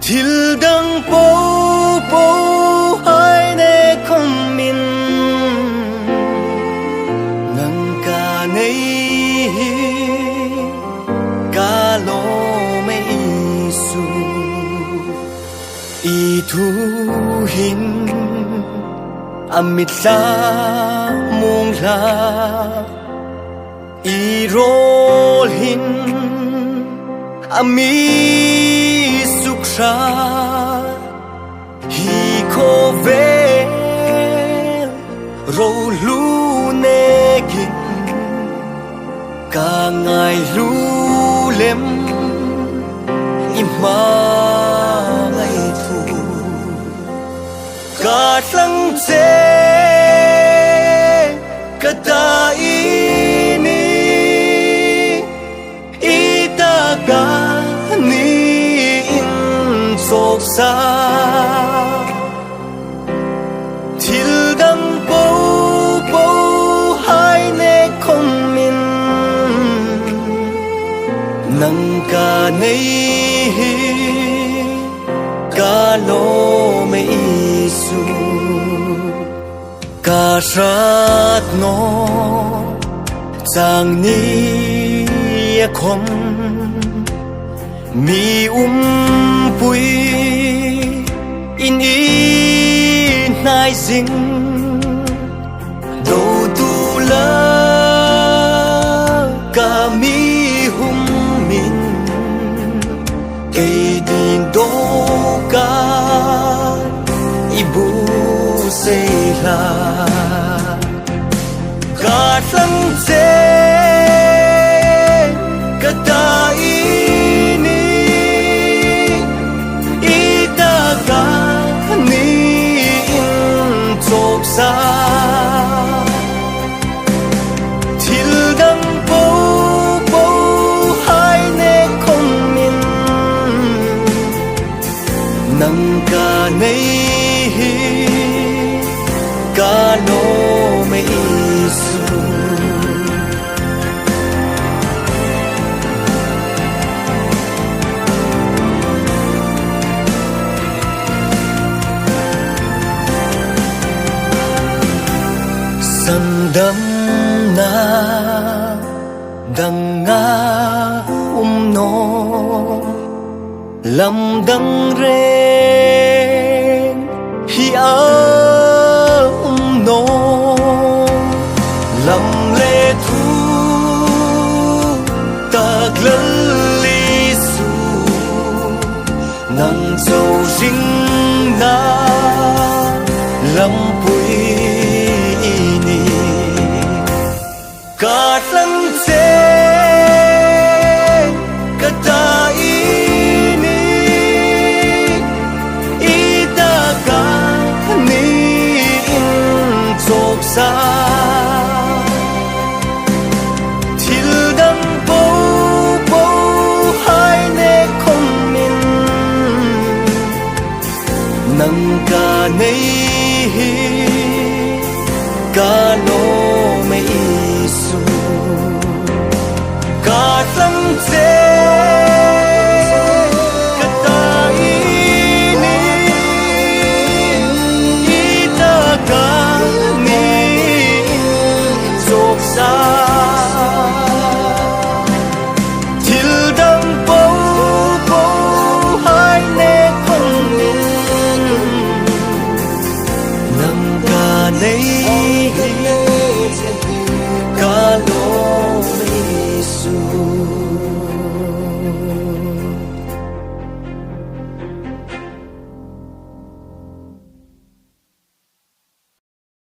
Til dang po po hai ne không min nang ca nei ca lo me isu I thu hin amit la mong la I rol hin ami sukra hi ko ve ro lu ne gin ka ngai lu lem ima ngai thu ka tlang che ka ta ini ita ka sốt xa til đăng bố bố hai nê không min nâng ca nây ca lô mê isu ca sát nó chàng ni khom mi pui in nai zing do tu la ka mi min e din do ka ibu se la ka sang se ka ta xa til đăng bố bố hai nê không min nâng ca nây ca lô mê isu sandam na dang nga no lam dang ren hi a no lam le thu ta li su nang dâu rinh na lam ka tlang che ka ta ini ita ka ni chok sa til dang po po hai ne không min nang ka nei ka lo me isu